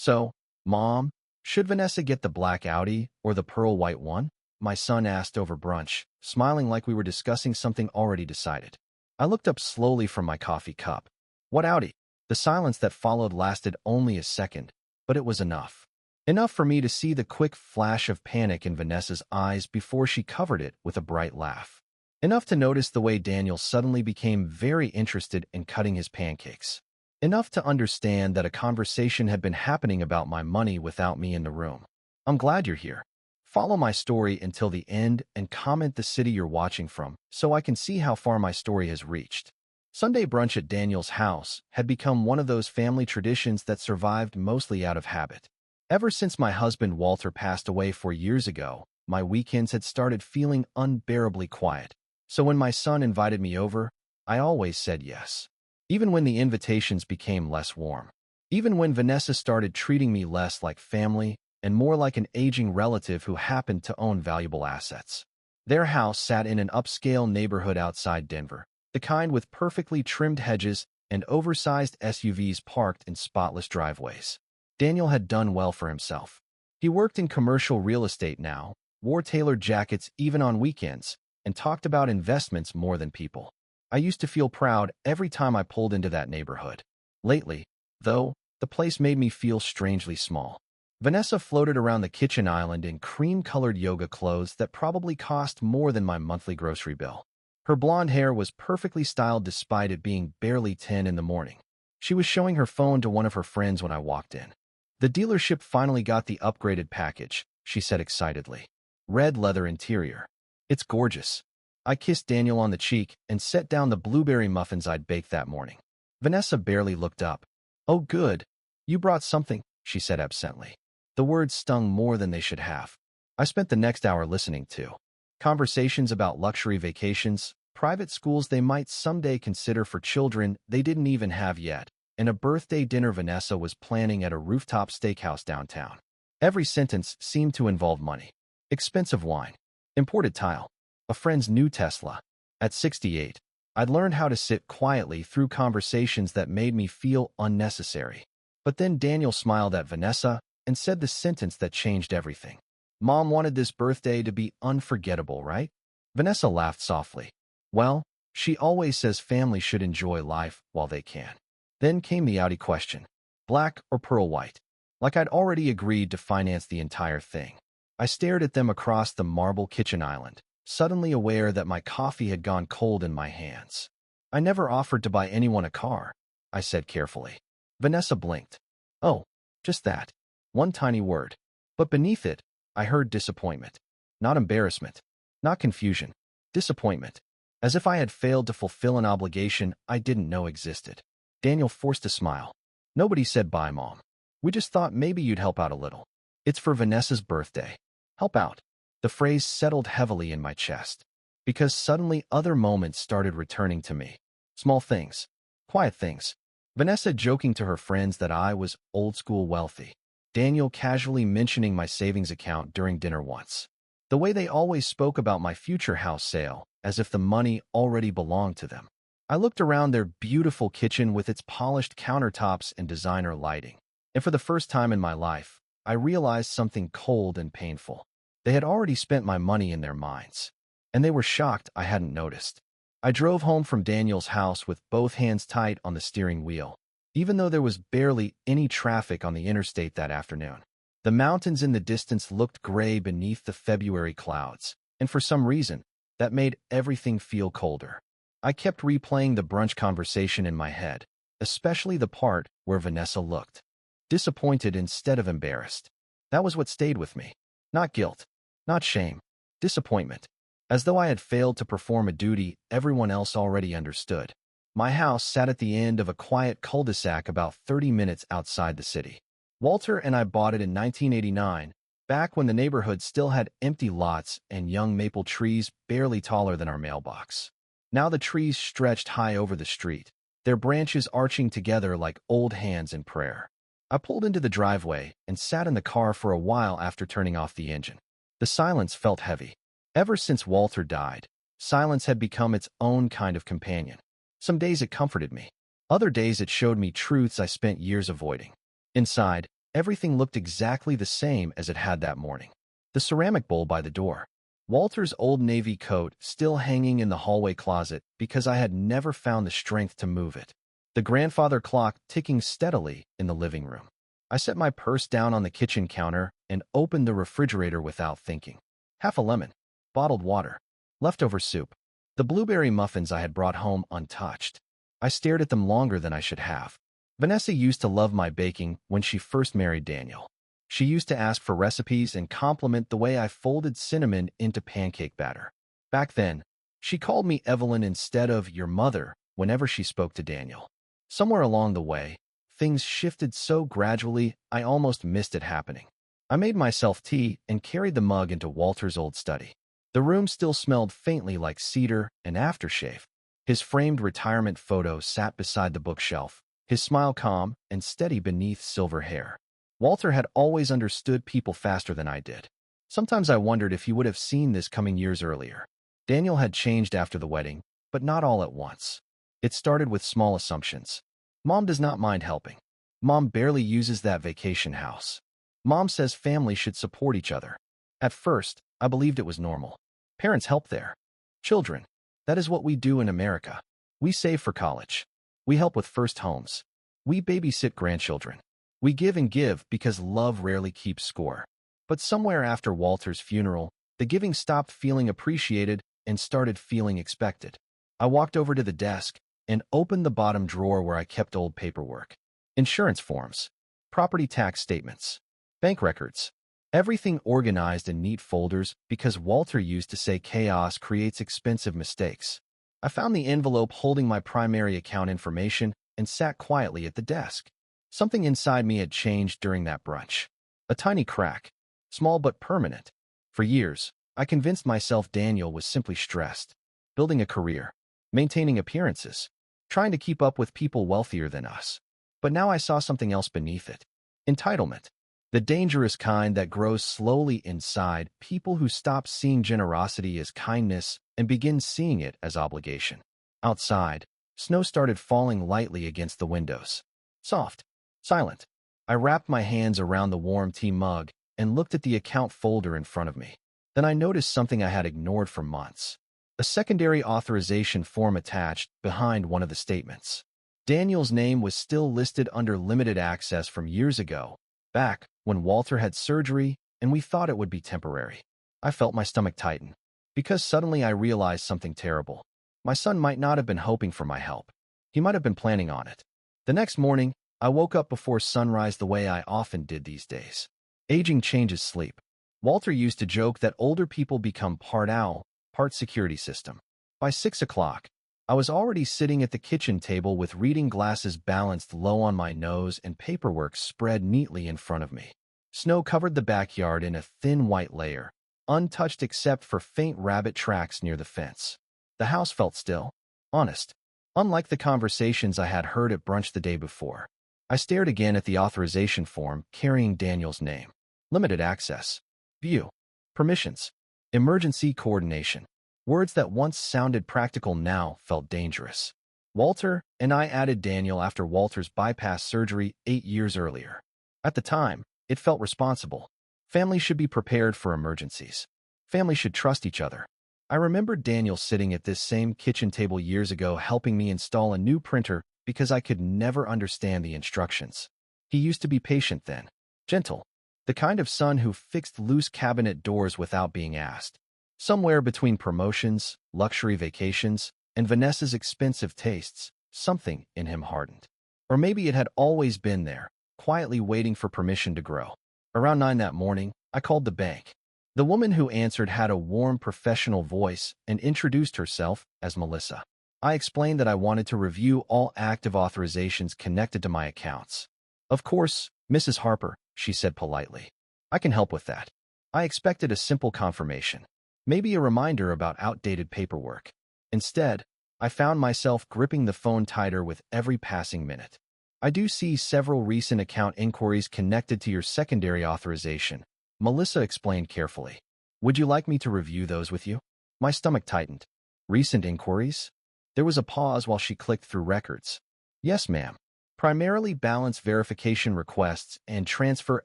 So, Mom, should Vanessa get the black Audi or the pearl white one? My son asked over brunch, smiling like we were discussing something already decided. I looked up slowly from my coffee cup. What Audi? The silence that followed lasted only a second, but it was enough. Enough for me to see the quick flash of panic in Vanessa's eyes before she covered it with a bright laugh. Enough to notice the way Daniel suddenly became very interested in cutting his pancakes. Enough to understand that a conversation had been happening about my money without me in the room. I'm glad you're here. Follow my story until the end and comment the city you're watching from so I can see how far my story has reached. Sunday brunch at Daniel's house had become one of those family traditions that survived mostly out of habit. Ever since my husband Walter passed away 4 years ago, my weekends had started feeling unbearably quiet. So when my son invited me over, I always said yes. Even when the invitations became less warm. Even when Vanessa started treating me less like family and more like an aging relative who happened to own valuable assets. Their house sat in an upscale neighborhood outside Denver, the kind with perfectly trimmed hedges and oversized SUVs parked in spotless driveways. Daniel had done well for himself. He worked in commercial real estate now, wore tailored jackets even on weekends, and talked about investments more than people. I used to feel proud every time I pulled into that neighborhood. Lately, though, the place made me feel strangely small. Vanessa floated around the kitchen island in cream-colored yoga clothes that probably cost more than my monthly grocery bill. Her blonde hair was perfectly styled despite it being barely 10 in the morning. She was showing her phone to one of her friends when I walked in. The dealership finally got the upgraded package, she said excitedly. Red leather interior. It's gorgeous. I kissed Daniel on the cheek and set down the blueberry muffins I'd baked that morning. Vanessa barely looked up. Oh, good. You brought something, she said absently. The words stung more than they should have. I spent the next hour listening to conversations about luxury vacations, private schools they might someday consider for children they didn't even have yet, and a birthday dinner Vanessa was planning at a rooftop steakhouse downtown. Every sentence seemed to involve money. Expensive wine. Imported tile. A friend's new Tesla. At 68, I'd learned how to sit quietly through conversations that made me feel unnecessary. But then Daniel smiled at Vanessa and said the sentence that changed everything. Mom wanted this birthday to be unforgettable, right? Vanessa laughed softly. Well, she always says family should enjoy life while they can. Then came the Audi question. Black or pearl white? Like I'd already agreed to finance the entire thing. I stared at them across the marble kitchen island, suddenly aware that my coffee had gone cold in my hands. I never offered to buy anyone a car, I said carefully. Vanessa blinked. Oh, just that. One tiny word. But beneath it, I heard disappointment. Not embarrassment. Not confusion. Disappointment. As if I had failed to fulfill an obligation I didn't know existed. Daniel forced a smile. Nobody said bye, Mom. We just thought maybe you'd help out a little. It's for Vanessa's birthday. Help out. The phrase settled heavily in my chest, because suddenly other moments started returning to me. Small things. Quiet things. Vanessa joking to her friends that I was old-school wealthy. Daniel casually mentioning my savings account during dinner once. The way they always spoke about my future house sale, as if the money already belonged to them. I looked around their beautiful kitchen with its polished countertops and designer lighting, and for the first time in my life, I realized something cold and painful. They had already spent my money in their minds, and they were shocked I hadn't noticed. I drove home from Daniel's house with both hands tight on the steering wheel, even though there was barely any traffic on the interstate that afternoon. The mountains in the distance looked gray beneath the February clouds, and for some reason, that made everything feel colder. I kept replaying the brunch conversation in my head, especially the part where Vanessa looked disappointed instead of embarrassed. That was what stayed with me. Not guilt. Not shame. Disappointment. As though I had failed to perform a duty everyone else already understood. My house sat at the end of a quiet cul-de-sac about 30 minutes outside the city. Walter and I bought it in 1989, back when the neighborhood still had empty lots and young maple trees barely taller than our mailbox. Now the trees stretched high over the street, their branches arching together like old hands in prayer. I pulled into the driveway and sat in the car for a while after turning off the engine. The silence felt heavy. Ever since Walter died, silence had become its own kind of companion. Some days it comforted me. Other days it showed me truths I spent years avoiding. Inside, Everything looked exactly the same as it had that morning. The ceramic bowl by the door. Walter's old navy coat still hanging in the hallway closet because I had never found the strength to move it. The grandfather clock ticking steadily in the living room. I set my purse down on the kitchen counter and opened the refrigerator without thinking. Half a lemon, bottled water, leftover soup, the blueberry muffins I had brought home untouched. I stared at them longer than I should have. Vanessa used to love my baking when she first married Daniel. She used to ask for recipes and compliment the way I folded cinnamon into pancake batter. Back then, she called me Evelyn instead of your mother whenever she spoke to Daniel. Somewhere along the way, things shifted so gradually I almost missed it happening. I made myself tea and carried the mug into Walter's old study. The room still smelled faintly like cedar and aftershave. His framed retirement photo sat beside the bookshelf, his smile calm and steady beneath silver hair. Walter had always understood people faster than I did. Sometimes I wondered if he would have seen this coming years earlier. Daniel had changed after the wedding, but not all at once. It started with small assumptions. Mom does not mind helping. Mom barely uses that vacation house. Mom says families should support each other. At first, I believed it was normal. Parents help their children. That is what we do in America. We save for college. We help with first homes. We babysit grandchildren. We give and give because love rarely keeps score. But somewhere after Walter's funeral, the giving stopped feeling appreciated and started feeling expected. I walked over to the desk and opened the bottom drawer where I kept old paperwork. Insurance forms, property tax statements, bank records. Everything organized in neat folders because Walter used to say chaos creates expensive mistakes. I found the envelope holding my primary account information and sat quietly at the desk. Something inside me had changed during that brunch. A tiny crack, small but permanent. For years, I convinced myself Daniel was simply stressed, building a career, maintaining appearances, trying to keep up with people wealthier than us. But now I saw something else beneath it. Entitlement. The dangerous kind that grows slowly inside people who stop seeing generosity as kindness and begin seeing it as obligation. Outside, snow started falling lightly against the windows. Soft, silent. I wrapped my hands around the warm tea mug and looked at the account folder in front of me. Then I noticed something I had ignored for months. A secondary authorization form attached behind one of the statements. Daniel's name was still listed under limited access from years ago, back when Walter had surgery and we thought it would be temporary. I felt my stomach tighten, because suddenly I realized something terrible. My son might not have been hoping for my help. He might have been planning on it. The next morning, I woke up before sunrise the way I often did these days. Aging changes sleep. Walter used to joke that older people become part owl, part security system. By 6 o'clock, I was already sitting at the kitchen table with reading glasses balanced low on my nose and paperwork spread neatly in front of me. Snow covered the backyard in a thin white layer, untouched except for faint rabbit tracks near the fence. The house felt still, honest, unlike the conversations I had heard at brunch the day before. I stared again at the authorization form carrying Daniel's name. Limited access. View. Permissions. Emergency coordination. Words that once sounded practical now felt dangerous. Walter and I added Daniel after Walter's bypass surgery 8 years earlier. At the time, it felt responsible. Families should be prepared for emergencies. Families should trust each other. I remembered Daniel sitting at this same kitchen table years ago helping me install a new printer because I could never understand the instructions. He used to be patient then, gentle, the kind of son who fixed loose cabinet doors without being asked. Somewhere between promotions, luxury vacations, and Vanessa's expensive tastes, something in him hardened. Or maybe it had always been there, quietly waiting for permission to grow. Around 9 that morning, I called the bank. The woman who answered had a warm, professional voice and introduced herself as Melissa. I explained that I wanted to review all active authorizations connected to my accounts. Of course, Mrs. Harper, she said politely. I can help with that. I expected a simple confirmation, maybe a reminder about outdated paperwork. Instead, I found myself gripping the phone tighter with every passing minute. I do see several recent account inquiries connected to your secondary authorization, Melissa explained carefully. Would you like me to review those with you? My stomach tightened. Recent inquiries? There was a pause while she clicked through records. Yes, ma'am. primarily balance verification requests and transfer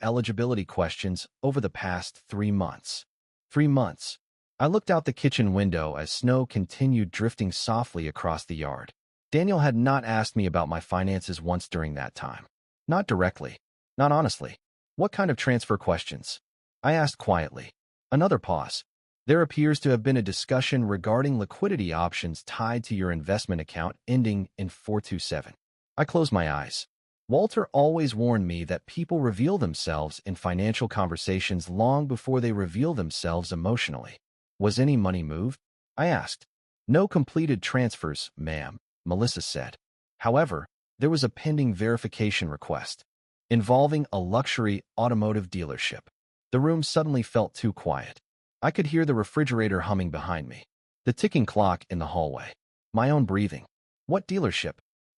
eligibility questions over the past 3 months. 3 months. I looked out the kitchen window as snow continued drifting softly across the yard. Daniel had not asked me about my finances once during that time. Not directly. Not honestly. What kind of transfer questions? I asked quietly. Another pause. There appears to have been a discussion regarding liquidity options tied to your investment account ending in 427. I closed my eyes. Walter always warned me that people reveal themselves in financial conversations long before they reveal themselves emotionally. Was any money moved? I asked. No completed transfers, ma'am, Melissa said. However, there was a pending verification request involving a luxury automotive dealership. The room suddenly felt too quiet. I could hear the refrigerator humming behind me, the ticking clock in the hallway, my own breathing. What dealership?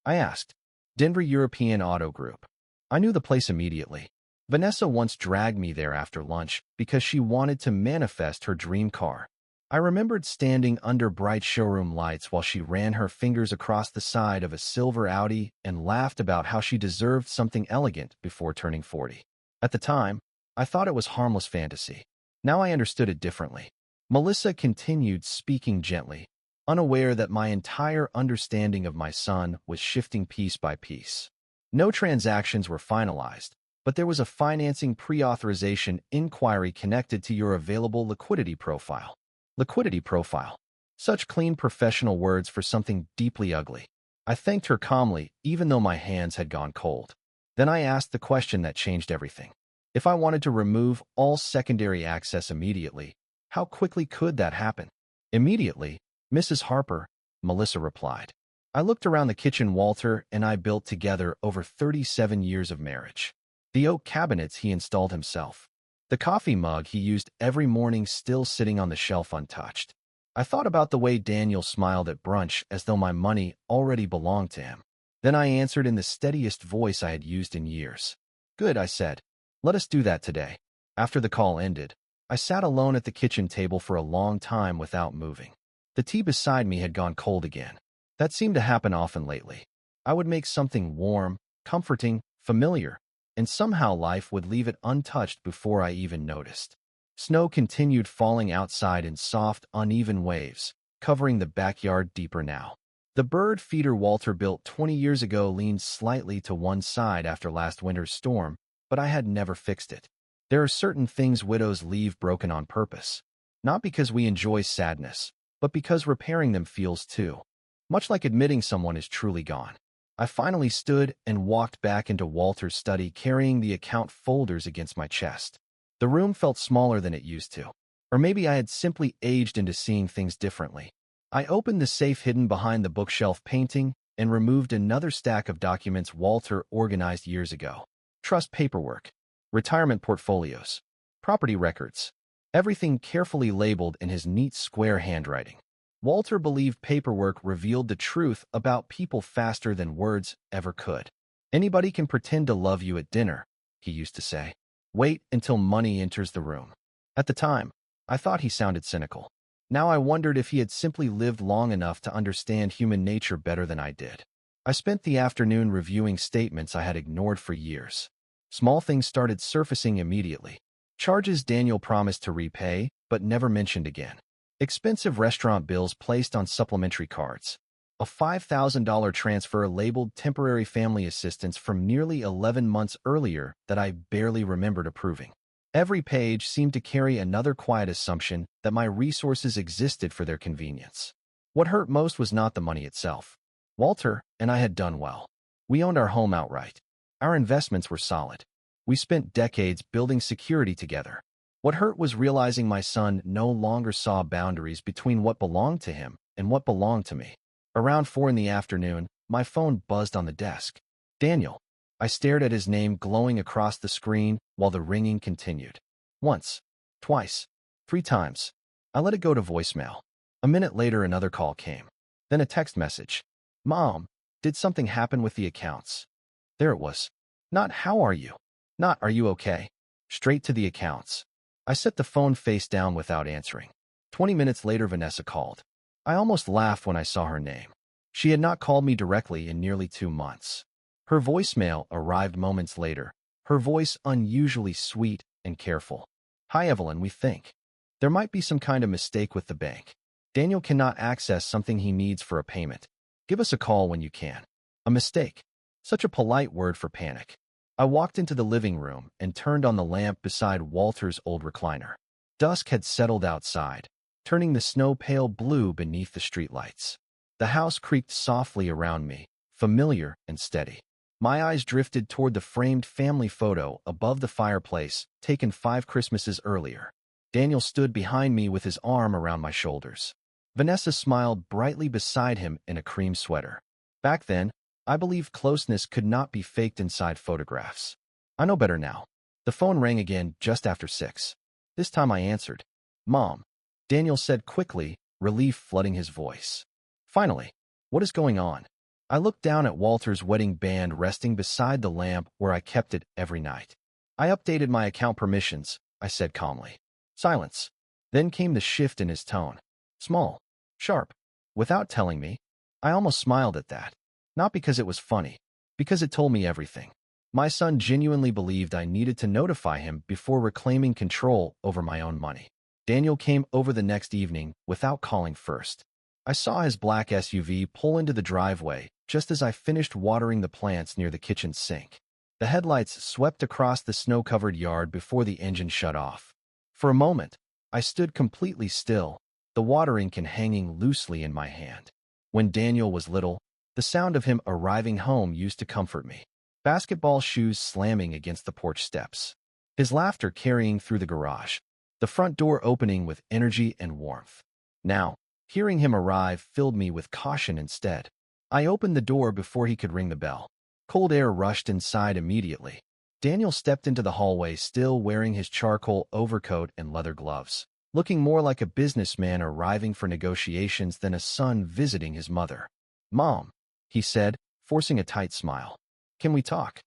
I asked. Denver European Auto Group. I knew the place immediately. Vanessa once dragged me there after lunch because she wanted to manifest her dream car. I remembered standing under bright showroom lights while she ran her fingers across the side of a silver Audi and laughed about how she deserved something elegant before turning 40. At the time, I thought it was harmless fantasy. Now I understood it differently. Melissa continued speaking gently, unaware that my entire understanding of my son was shifting piece by piece. No transactions were finalized, but there was a financing pre-authorization inquiry connected to your available liquidity profile. Liquidity profile. Such clean professional words for something deeply ugly. I thanked her calmly, even though my hands had gone cold. Then I asked the question that changed everything. If I wanted to remove all secondary access immediately, how quickly could that happen? Immediately, Mrs. Harper, Melissa replied. I looked around the kitchen Walter and I built together over 37 years of marriage. The oak cabinets he installed himself. The coffee mug he used every morning still sitting on the shelf untouched. I thought about the way Daniel smiled at brunch as though my money already belonged to him. Then I answered in the steadiest voice I had used in years. Good, I said. Let us do that today. After the call ended, I sat alone at the kitchen table for a long time without moving. The tea beside me had gone cold again. That seemed to happen often lately. I would make something warm, comforting, familiar, and somehow life would leave it untouched before I even noticed. Snow continued falling outside in soft, uneven waves, covering the backyard deeper now. The bird feeder Walter built 20 years ago leaned slightly to one side after last winter's storm, but I had never fixed it. There are certain things widows leave broken on purpose. Not because we enjoy sadness, but because repairing them feels too much like admitting someone is truly gone. I finally stood and walked back into Walter's study carrying the account folders against my chest. The room felt smaller than it used to. Or maybe I had simply aged into seeing things differently. I opened the safe hidden behind the bookshelf painting and removed another stack of documents Walter organized years ago. Trust paperwork, retirement portfolios, property records, everything carefully labeled in his neat square handwriting. Walter believed paperwork revealed the truth about people faster than words ever could. Anybody can pretend to love you at dinner, he used to say. Wait until money enters the room. At the time, I thought he sounded cynical. Now I wondered if he had simply lived long enough to understand human nature better than I did. I spent the afternoon reviewing statements I had ignored for years. Small things started surfacing immediately. Charges Daniel promised to repay, but never mentioned again. Expensive restaurant bills placed on supplementary cards. A $5,000 transfer labeled temporary family assistance from nearly 11 months earlier that I barely remembered approving. Every page seemed to carry another quiet assumption that my resources existed for their convenience. What hurt most was not the money itself. Walter and I had done well. We owned our home outright. Our investments were solid. We spent decades building security together. What hurt was realizing my son no longer saw boundaries between what belonged to him and what belonged to me. Around 4 in the afternoon, my phone buzzed on the desk. Daniel. I stared at his name glowing across the screen while the ringing continued. Once, twice, 3 times. I let it go to voicemail. A minute later, another call came. Then a text message. Mom, did something happen with the accounts? There it was. Not how are you? Not are you okay? Straight to the accounts. I set the phone face down without answering. 20 minutes later, Vanessa called. I almost laughed when I saw her name. She had not called me directly in nearly 2 months. Her voicemail arrived moments later, her voice unusually sweet and careful. "Hi, Evelyn, we think there might be some kind of mistake with the bank. Daniel cannot access something he needs for a payment. Give us a call when you can." A mistake. Such a polite word for panic. I walked into the living room and turned on the lamp beside Walter's old recliner. Dusk had settled outside, turning the snow pale blue beneath the streetlights. The house creaked softly around me, familiar and steady. My eyes drifted toward the framed family photo above the fireplace, taken 5 Christmases earlier. Daniel stood behind me with his arm around my shoulders. Vanessa smiled brightly beside him in a cream sweater. Back then, I believed closeness could not be faked inside photographs. I know better now. The phone rang again just after 6. This time I answered. "Mom," Daniel said quickly, relief flooding his voice. "Finally, what is going on?" I looked down at Walter's wedding band resting beside the lamp where I kept it every night. "I updated my account permissions," I said calmly. Silence. Then came the shift in his tone. Small. Sharp. Without telling me. I almost smiled at that. Not because it was funny, because it told me everything. My son genuinely believed I needed to notify him before reclaiming control over my own money. Daniel came over the next evening without calling first. I saw his black SUV pull into the driveway just as I finished watering the plants near the kitchen sink. The headlights swept across the snow-covered yard before the engine shut off. For a moment, I stood completely still, the watering can hanging loosely in my hand. When Daniel was little, the sound of him arriving home used to comfort me. Basketball shoes slamming against the porch steps. His laughter carrying through the garage. The front door opening with energy and warmth. Now, hearing him arrive filled me with caution instead. I opened the door before he could ring the bell. Cold air rushed inside immediately. Daniel stepped into the hallway still wearing his charcoal overcoat and leather gloves, looking more like a businessman arriving for negotiations than a son visiting his mother. "Mom," he said, forcing a tight smile. "Can we talk?"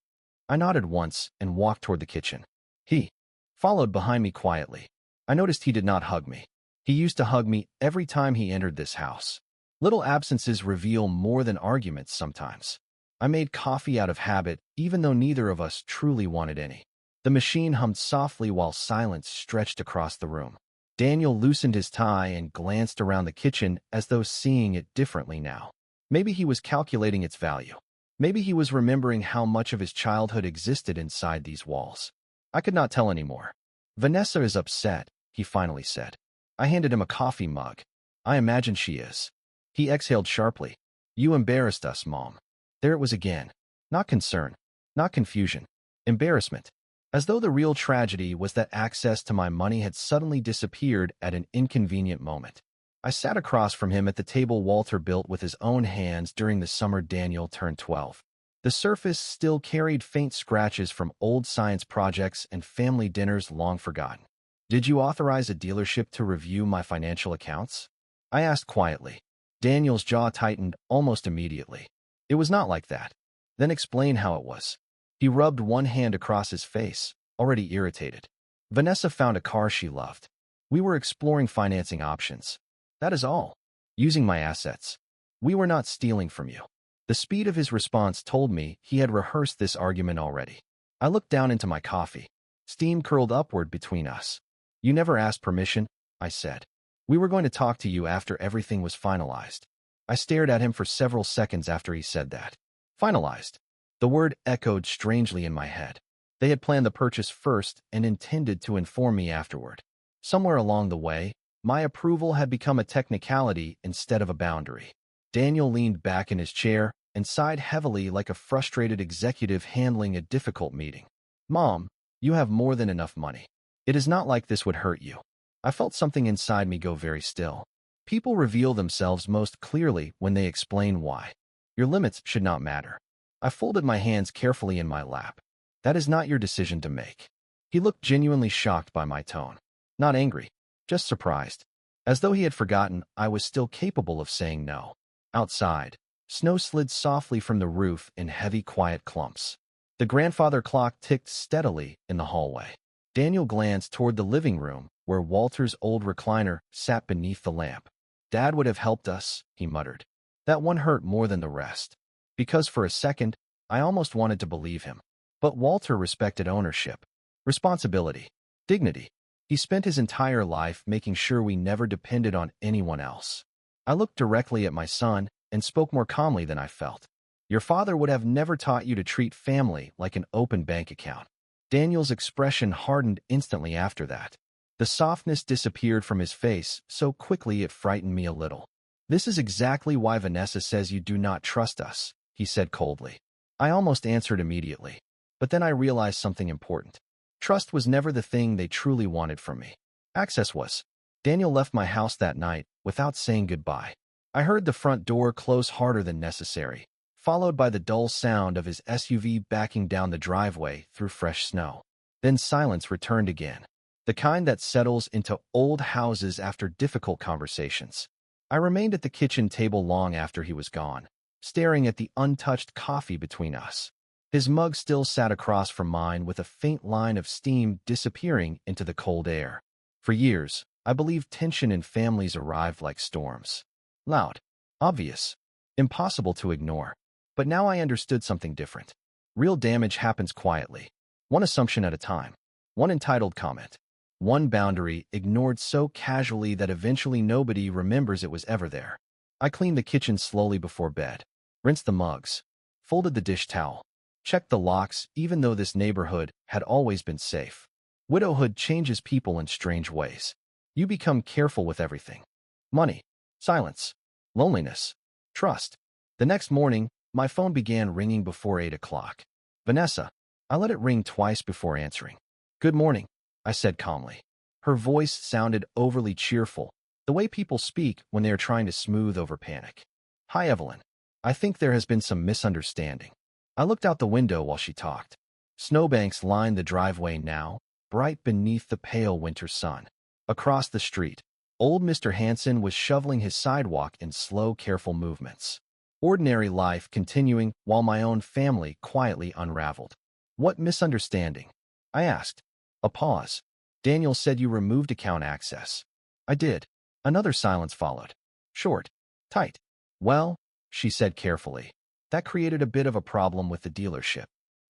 I nodded once and walked toward the kitchen. He followed behind me quietly. I noticed he did not hug me. He used to hug me every time he entered this house. Little absences reveal more than arguments sometimes. I made coffee out of habit, even though neither of us truly wanted any. The machine hummed softly while silence stretched across the room. Daniel loosened his tie and glanced around the kitchen as though seeing it differently now. Maybe he was calculating its value. Maybe he was remembering how much of his childhood existed inside these walls. I could not tell anymore. "Vanessa is upset," he finally said. I handed him a coffee mug. "I imagine she is." He exhaled sharply. "You embarrassed us, Mom." There it was again. Not concern. Not confusion. Embarrassment. As though the real tragedy was that access to my money had suddenly disappeared at an inconvenient moment. I sat across from him at the table Walter built with his own hands during the summer Daniel turned 12. The surface still carried faint scratches from old science projects and family dinners long forgotten. "Did you authorize a dealership to review my financial accounts?" I asked quietly. Daniel's jaw tightened almost immediately. "It was not like that." "Then explain how it was." He rubbed one hand across his face, already irritated. "Vanessa found a car she loved. We were exploring financing options. That is all. Using my assets. We were not stealing from you." The speed of his response told me he had rehearsed this argument already. I looked down into my coffee. Steam curled upward between us. "You never asked permission," I said. "We were going to talk to you after everything was finalized." I stared at him for several seconds after he said that. Finalized. The word echoed strangely in my head. They had planned the purchase first and intended to inform me afterward. Somewhere along the way, my approval had become a technicality instead of a boundary. Daniel leaned back in his chair and sighed heavily like a frustrated executive handling a difficult meeting. "Mom, you have more than enough money. It is not like this would hurt you." I felt something inside me go very still. People reveal themselves most clearly when they explain why. Your limits should not matter. I folded my hands carefully in my lap. That is not your decision to make. He looked genuinely shocked by my tone. Not angry, just surprised. As though he had forgotten I was still capable of saying no. Outside, snow slid softly from the roof in heavy, quiet clumps. The grandfather clock ticked steadily in the hallway. Daniel glanced toward the living room, where Walter's old recliner sat beneath the lamp. "Dad would have helped us," he muttered. That one hurt more than the rest. Because for a second, I almost wanted to believe him. But Walter respected ownership, responsibility, dignity. He spent his entire life making sure we never depended on anyone else. I looked directly at my son and spoke more calmly than I felt. Your father would have never taught you to treat family like an open bank account. Daniel's expression hardened instantly after that. The softness disappeared from his face so quickly it frightened me a little. This is exactly why Vanessa says you do not trust us, he said coldly. I almost answered immediately. But then I realized something important. Trust was never the thing they truly wanted from me. Access was. Daniel left my house that night without saying goodbye. I heard the front door close harder than necessary, followed by the dull sound of his SUV backing down the driveway through fresh snow. Then silence returned again, the kind that settles into old houses after difficult conversations. I remained at the kitchen table long after he was gone, staring at the untouched coffee between us. His mug still sat across from mine with a faint line of steam disappearing into the cold air. For years, I believed tension in families arrived like storms. Loud, obvious, impossible to ignore. But now I understood something different. Real damage happens quietly, one assumption at a time, one entitled comment, one boundary ignored so casually that eventually nobody remembers it was ever there. I cleaned the kitchen slowly before bed, rinsed the mugs, folded the dish towel, checked the locks even though this neighborhood had always been safe. Widowhood changes people in strange ways. You become careful with everything. Money, silence, loneliness, trust. The next morning, my phone began ringing before 8 o'clock. Vanessa. I let it ring twice before answering. Good morning, I said calmly. Her voice sounded overly cheerful, the way people speak when they are trying to smooth over panic. Hi, Evelyn. I think there has been some misunderstanding. I looked out the window while she talked. Snowbanks lined the driveway now, bright beneath the pale winter sun. Across the street, old Mr. Hanson was shoveling his sidewalk in slow, careful movements. Ordinary life continuing while my own family quietly unraveled. What misunderstanding? I asked. A pause. Daniel said you removed account access. I did. Another silence followed. Short. Tight. Well, she said carefully. That created a bit of a problem with the dealership.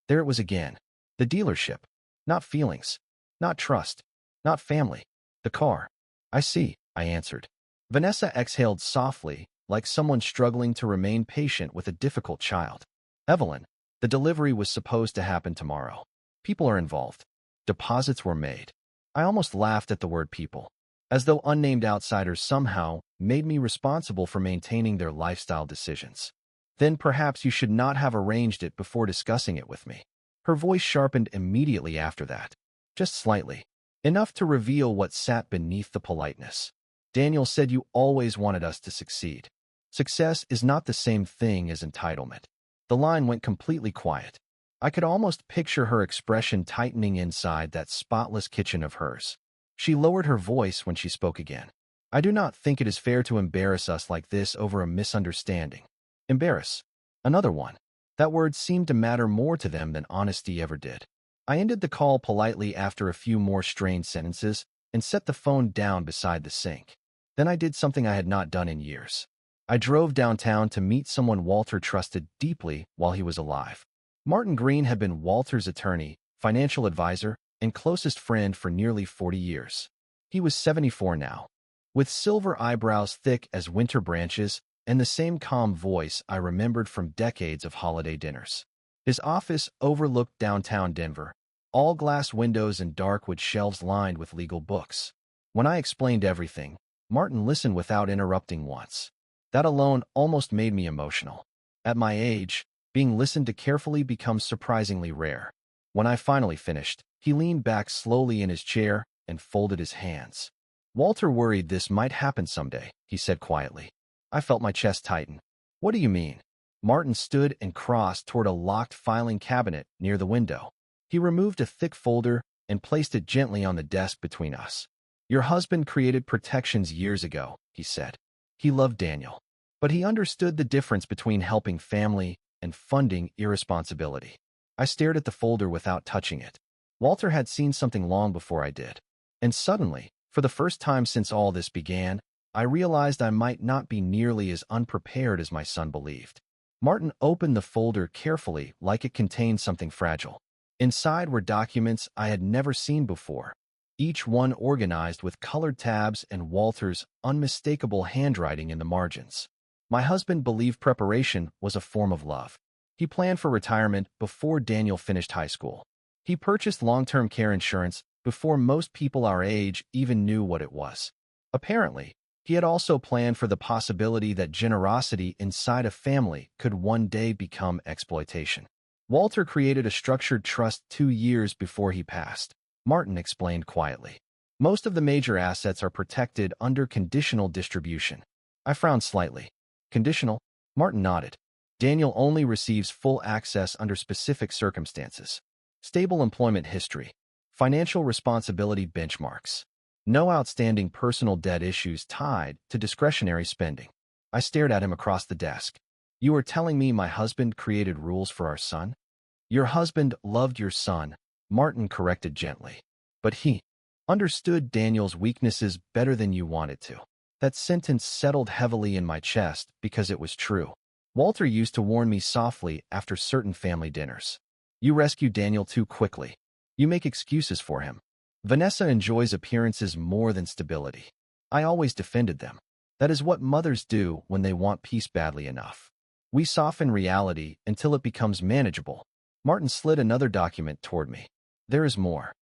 There it was again. The dealership. Not feelings. Not trust. Not family. The car. I see, I answered. Vanessa exhaled softly, like someone struggling to remain patient with a difficult child. Evelyn, the delivery was supposed to happen tomorrow. People are involved. Deposits were made. I almost laughed at the word people, as though unnamed outsiders somehow made me responsible for maintaining their lifestyle decisions. Then perhaps you should not have arranged it before discussing it with me. Her voice sharpened immediately after that. Just slightly. Enough to reveal what sat beneath the politeness. Daniel said you always wanted us to succeed. Success is not the same thing as entitlement. The line went completely quiet. I could almost picture her expression tightening inside that spotless kitchen of hers. She lowered her voice when she spoke again. I do not think it is fair to embarrass us like this over a misunderstanding. Embarrass. Another one. That word seemed to matter more to them than honesty ever did. I ended the call politely after a few more strained sentences and set the phone down beside the sink. Then I did something I had not done in years. I drove downtown to meet someone Walter trusted deeply while he was alive. Martin Green had been Walter's attorney, financial advisor, and closest friend for nearly 40 years. He was 74 now. With silver eyebrows thick as winter branches and the same calm voice I remembered from decades of holiday dinners. His office overlooked downtown Denver, all glass windows and dark wood shelves lined with legal books. When I explained everything, Martin listened without interrupting once. That alone almost made me emotional. At my age, being listened to carefully becomes surprisingly rare. When I finally finished, he leaned back slowly in his chair and folded his hands. Walter worried this might happen someday, he said quietly. I felt my chest tighten. What do you mean? Martin stood and crossed toward a locked filing cabinet near the window. He removed a thick folder and placed it gently on the desk between us. Your husband created protections years ago, he said. He loved Daniel, but he understood the difference between helping family and funding irresponsibility. I stared at the folder without touching it. Walter had seen something long before I did. And suddenly, for the first time since all this began, I realized I might not be nearly as unprepared as my son believed. Martin opened the folder carefully like it contained something fragile. Inside were documents I had never seen before, each one organized with colored tabs and Walter's unmistakable handwriting in the margins. My husband believed preparation was a form of love. He planned for retirement before Daniel finished high school. He purchased long-term care insurance before most people our age even knew what it was. Apparently, he had also planned for the possibility that generosity inside a family could one day become exploitation. Walter created a structured trust 2 years before he passed, Martin explained quietly. Most of the major assets are protected under conditional distribution. I frowned slightly. Conditional? Martin nodded. Daniel only receives full access under specific circumstances. Stable employment history. Financial responsibility benchmarks. No outstanding personal debt issues tied to discretionary spending. I stared at him across the desk. You are telling me my husband created rules for our son? Your husband loved your son, Martin corrected gently. But he understood Daniel's weaknesses better than you wanted to. That sentence settled heavily in my chest because it was true. Walter used to warn me softly after certain family dinners. You rescue Daniel too quickly. You make excuses for him. Vanessa enjoys appearances more than stability. I always defended them. That is what mothers do when they want peace badly enough. We soften reality until it becomes manageable. Martin slid another document toward me. There is more.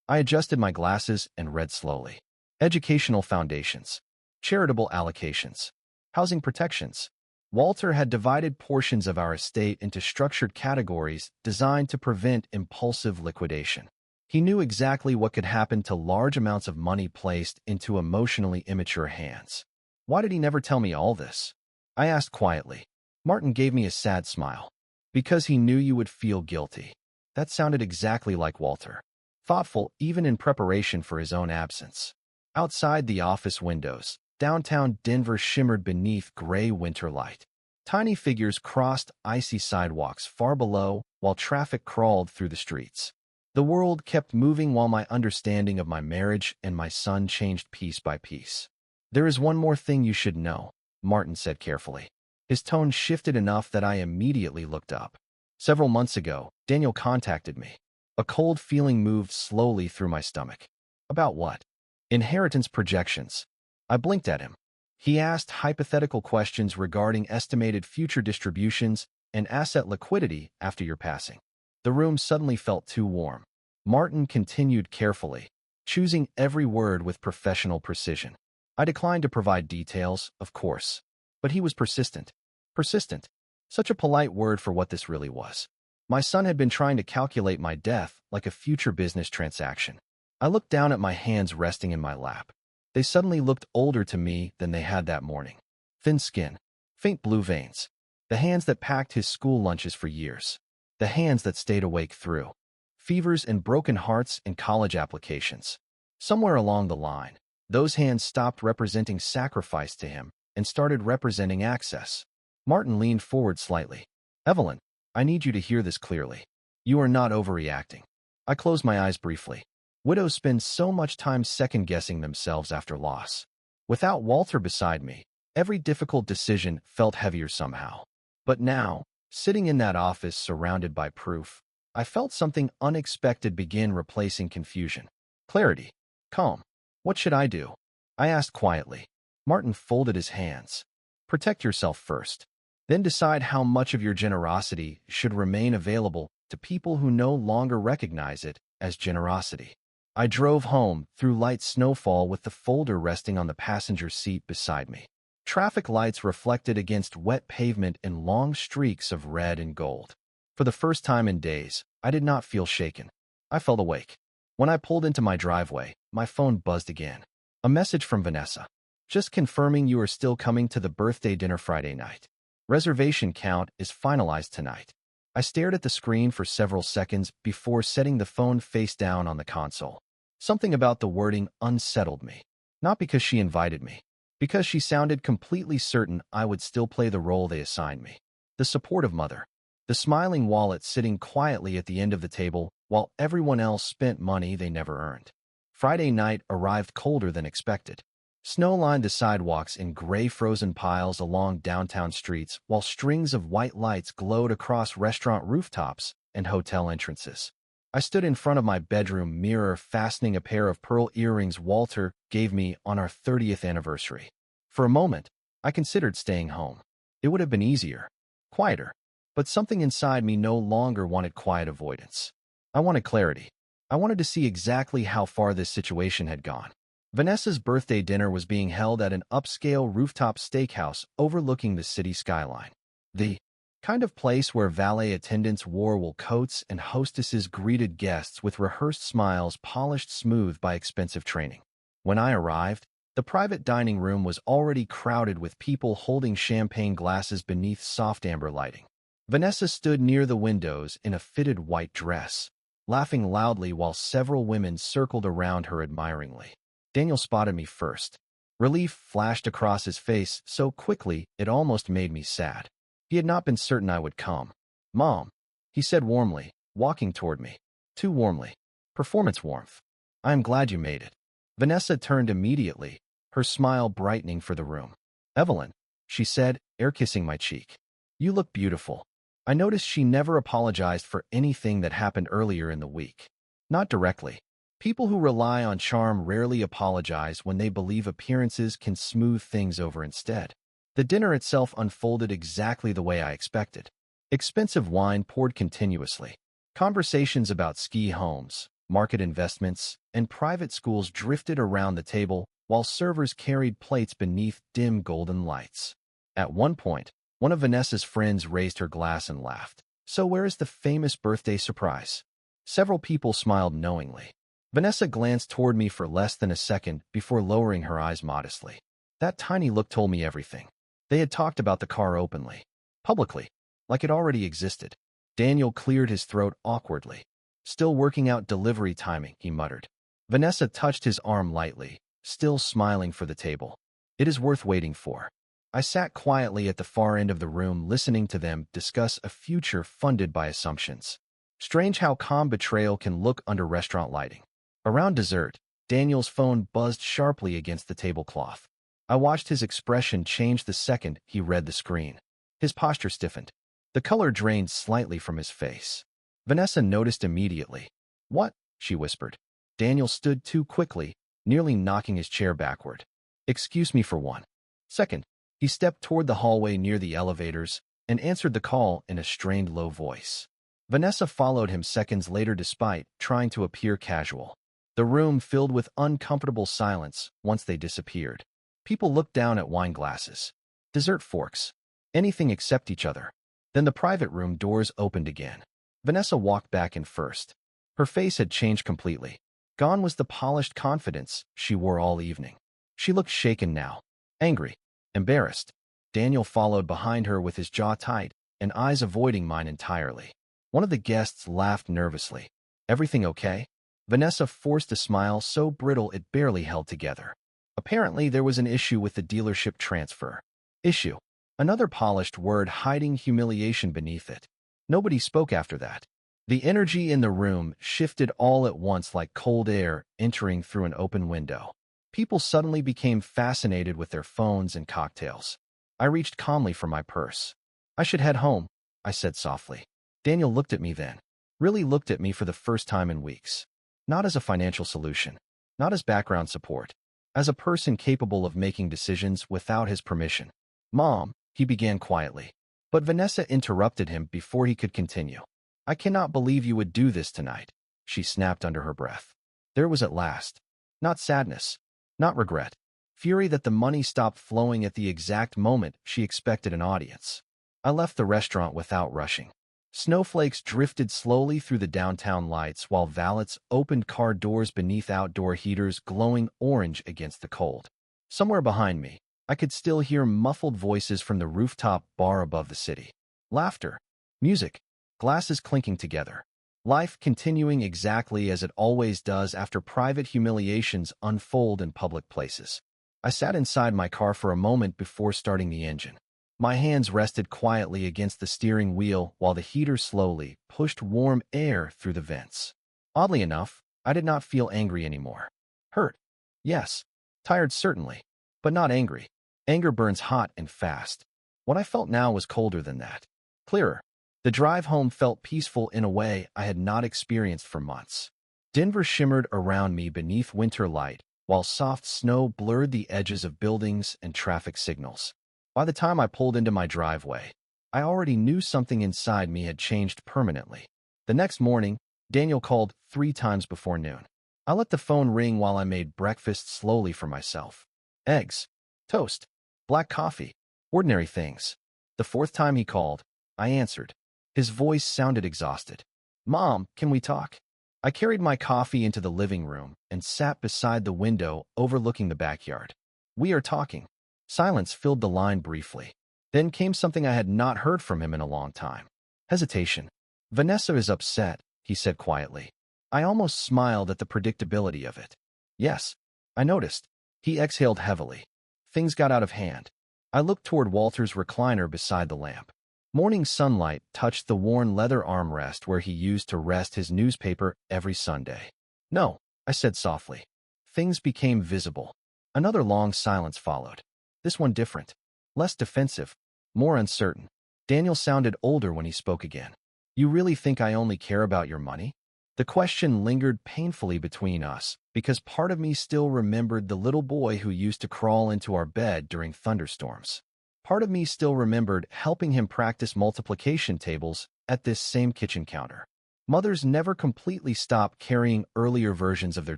I adjusted my glasses and read slowly. Educational foundations. Charitable allocations. Housing protections. Walter had divided portions of our estate into structured categories designed to prevent impulsive liquidation. He knew exactly what could happen to large amounts of money placed into emotionally immature hands. Why did he never tell me all this? I asked quietly. Martin gave me a sad smile. Because he knew you would feel guilty. That sounded exactly like Walter. Thoughtful even in preparation for his own absence. Outside the office windows, downtown Denver shimmered beneath gray winter light. Tiny figures crossed icy sidewalks far below while traffic crawled through the streets. The world kept moving while my understanding of my marriage and my son changed piece by piece. There is one more thing you should know, Martin said carefully. His tone shifted enough that I immediately looked up. Several months ago, Daniel contacted me. A cold feeling moved slowly through my stomach. About what? Inheritance projections. I blinked at him. He asked hypothetical questions regarding estimated future distributions and asset liquidity after your passing. The room suddenly felt too warm. Martin continued carefully, choosing every word with professional precision. I declined to provide details, of course. But he was persistent. Persistent. Such a polite word for what this really was. My son had been trying to calculate my death like a future business transaction. I looked down at my hands resting in my lap. They suddenly looked older to me than they had that morning. Thin skin, faint blue veins. The hands that packed his school lunches for years. The hands that stayed awake through fevers and broken hearts and college applications. Somewhere along the line, those hands stopped representing sacrifice to him and started representing access. Martin leaned forward slightly. Evelyn, I need you to hear this clearly. You are not overreacting. I closed my eyes briefly. Widows spend so much time second-guessing themselves after loss. Without Walter beside me, every difficult decision felt heavier somehow. But now, sitting in that office surrounded by proof, I felt something unexpected begin replacing confusion. Clarity. Calm. What should I do? I asked quietly. Martin folded his hands. Protect yourself first. Then decide how much of your generosity should remain available to people who no longer recognize it as generosity. I drove home through light snowfall with the folder resting on the passenger seat beside me. Traffic lights reflected against wet pavement in long streaks of red and gold. For the first time in days, I did not feel shaken. I felt awake. When I pulled into my driveway, my phone buzzed again. A message from Vanessa. Just confirming you are still coming to the birthday dinner Friday night. Reservation count is finalized tonight. I stared at the screen for several seconds before setting the phone face down on the console. Something about the wording unsettled me. Not because she invited me. Because she sounded completely certain I would still play the role they assigned me. The supportive mother. The smiling wallet sitting quietly at the end of the table while everyone else spent money they never earned. Friday night arrived colder than expected. Snow lined the sidewalks in gray frozen piles along downtown streets, while strings of white lights glowed across restaurant rooftops and hotel entrances. I stood in front of my bedroom mirror, fastening a pair of pearl earrings Walter gave me on our 30th anniversary. For a moment, I considered staying home. It would have been easier, quieter, but something inside me no longer wanted quiet avoidance. I wanted clarity. I wanted to see exactly how far this situation had gone. Vanessa's birthday dinner was being held at an upscale rooftop steakhouse overlooking the city skyline. The kind of place where valet attendants wore wool coats and hostesses greeted guests with rehearsed smiles polished smooth by expensive training. When I arrived, the private dining room was already crowded with people holding champagne glasses beneath soft amber lighting. Vanessa stood near the windows in a fitted white dress, laughing loudly while several women circled around her admiringly. Daniel spotted me first. Relief flashed across his face so quickly it almost made me sad. He had not been certain I would come. "Mom," he said warmly, walking toward me. Too warmly. Performance warmth. "I am glad you made it." Vanessa turned immediately, her smile brightening for the room. "Evelyn," she said, air-kissing my cheek. "You look beautiful." I noticed she never apologized for anything that happened earlier in the week. Not directly. People who rely on charm rarely apologize when they believe appearances can smooth things over instead. The dinner itself unfolded exactly the way I expected. Expensive wine poured continuously. Conversations about ski homes, market investments, and private schools drifted around the table while servers carried plates beneath dim golden lights. At one point, one of Vanessa's friends raised her glass and laughed. "So where is the famous birthday surprise?" Several people smiled knowingly. Vanessa glanced toward me for less than a second before lowering her eyes modestly. That tiny look told me everything. They had talked about the car openly, publicly, like it already existed. Daniel cleared his throat awkwardly. "Still working out delivery timing," he muttered. Vanessa touched his arm lightly, still smiling for the table. "It is worth waiting for." I sat quietly at the far end of the room listening to them discuss a future funded by assumptions. Strange how calm betrayal can look under restaurant lighting. Around dessert, Daniel's phone buzzed sharply against the tablecloth. I watched his expression change the second he read the screen. His posture stiffened. The color drained slightly from his face. Vanessa noticed immediately. "What?" she whispered. Daniel stood too quickly, nearly knocking his chair backward. "Excuse me for one second." He stepped toward the hallway near the elevators and answered the call in a strained low voice. Vanessa followed him seconds later despite trying to appear casual. The room filled with uncomfortable silence once they disappeared. People looked down at wine glasses, dessert forks, anything except each other. Then the private room doors opened again. Vanessa walked back in first. Her face had changed completely. Gone was the polished confidence she wore all evening. She looked shaken now, angry, embarrassed. Daniel followed behind her with his jaw tight and eyes avoiding mine entirely. One of the guests laughed nervously. "Everything okay?" Vanessa forced a smile so brittle it barely held together. Apparently, there was an issue with the dealership transfer. Issue. Another polished word hiding humiliation beneath it. Nobody spoke after that. The energy in the room shifted all at once like cold air entering through an open window. People suddenly became fascinated with their phones and cocktails. I reached calmly for my purse. "I should head home," I said softly. Daniel looked at me then. Really looked at me for the first time in weeks. Not as a financial solution. Not as background support. As a person capable of making decisions without his permission. "Mom," he began quietly. But Vanessa interrupted him before he could continue. "I cannot believe you would do this tonight," she snapped under her breath. There was at last. Not sadness. Not regret. Fury that the money stopped flowing at the exact moment she expected an audience. I left the restaurant without rushing. Snowflakes drifted slowly through the downtown lights while valets opened car doors beneath outdoor heaters glowing orange against the cold. Somewhere behind me, I could still hear muffled voices from the rooftop bar above the city. Laughter. Music. Glasses clinking together. Life continuing exactly as it always does after private humiliations unfold in public places. I sat inside my car for a moment before starting the engine. My hands rested quietly against the steering wheel while the heater slowly pushed warm air through the vents. Oddly enough, I did not feel angry anymore. Hurt? Yes. Tired certainly. but not angry. Anger burns hot and fast. What I felt now was colder than that. Clearer. The drive home felt peaceful in a way I had not experienced for months. Denver shimmered around me beneath winter light, while soft snow blurred the edges of buildings and traffic signals. By the time I pulled into my driveway, I already knew something inside me had changed permanently. The next morning, Daniel called 3 times before noon. I let the phone ring while I made breakfast slowly for myself. Eggs, toast, black coffee, ordinary things. The 4th time he called, I answered. His voice sounded exhausted. "Mom, can we talk?" I carried my coffee into the living room and sat beside the window overlooking the backyard. "We are talking." Silence filled the line briefly. Then came something I had not heard from him in a long time. Hesitation. "Vanessa is upset," he said quietly. I almost smiled at the predictability of it. "Yes." I noticed. He exhaled heavily. Things got out of hand. I looked toward Walter's recliner beside the lamp. Morning sunlight touched the worn leather armrest where he used to rest his newspaper every Sunday. "No," I said softly. Things became visible. Another long silence followed. This one different. Less defensive. More uncertain. Daniel sounded older when he spoke again. "You really think I only care about your money?" The question lingered painfully between us, because part of me still remembered the little boy who used to crawl into our bed during thunderstorms. Part of me still remembered helping him practice multiplication tables at this same kitchen counter. Mothers never completely stop carrying earlier versions of their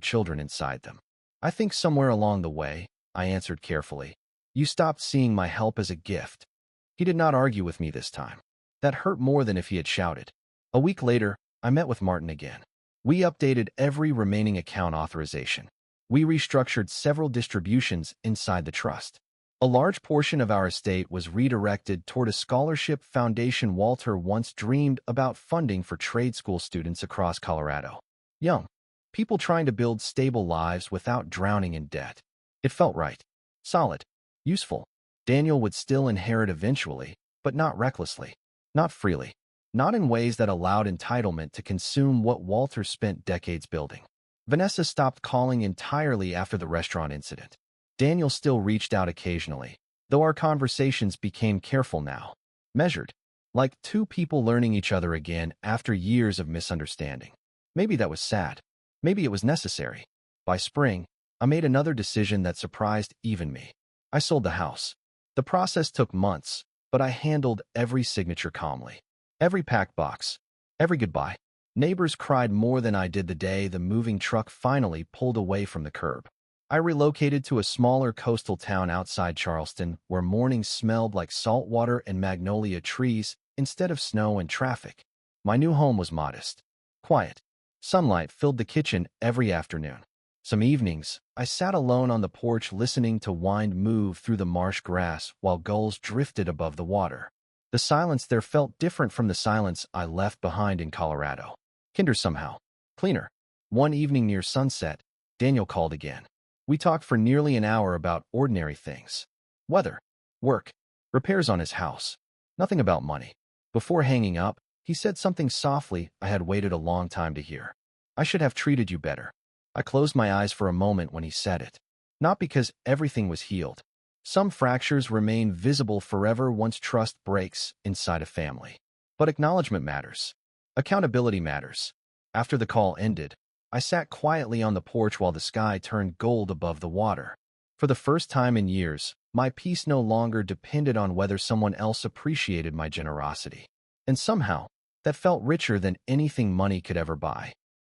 children inside them. "I think somewhere along the way," I answered carefully, "you stopped seeing my help as a gift." He did not argue with me this time. That hurt more than if he had shouted. A week later, I met with Martin again. We updated every remaining account authorization. We restructured several distributions inside the trust. A large portion of our estate was redirected toward a scholarship foundation Walter once dreamed about funding for trade school students across Colorado. Young people trying to build stable lives without drowning in debt. It felt right. Solid. Useful. Daniel would still inherit eventually, but not recklessly. Not freely. Not in ways that allowed entitlement to consume what Walter spent decades building. Vanessa stopped calling entirely after the restaurant incident. Daniel still reached out occasionally, though our conversations became careful now. Measured. Like 2 people learning each other again after years of misunderstanding. Maybe that was sad. Maybe it was necessary. By spring, I made another decision that surprised even me. I sold the house. The process took months, but I handled every signature calmly. Every packed box, every goodbye. Neighbors cried more than I did the day the moving truck finally pulled away from the curb. I relocated to a smaller coastal town outside Charleston where mornings smelled like salt water and magnolia trees instead of snow and traffic. My new home was modest, quiet. Sunlight filled the kitchen every afternoon. Some evenings, I sat alone on the porch listening to wind move through the marsh grass while gulls drifted above the water. The silence there felt different from the silence I left behind in Colorado. Kinder somehow. Cleaner. One evening near sunset, Daniel called again. We talked for nearly an hour about ordinary things. Weather. Work. Repairs on his house. Nothing about money. Before hanging up, he said something softly I had waited a long time to hear. "I should have treated you better." I closed my eyes for a moment when he said it. Not because everything was healed. Some fractures remain visible forever once trust breaks inside a family. But acknowledgement matters. Accountability matters. After the call ended, I sat quietly on the porch while the sky turned gold above the water. For the first time in years, my peace no longer depended on whether someone else appreciated my generosity. And somehow, that felt richer than anything money could ever buy.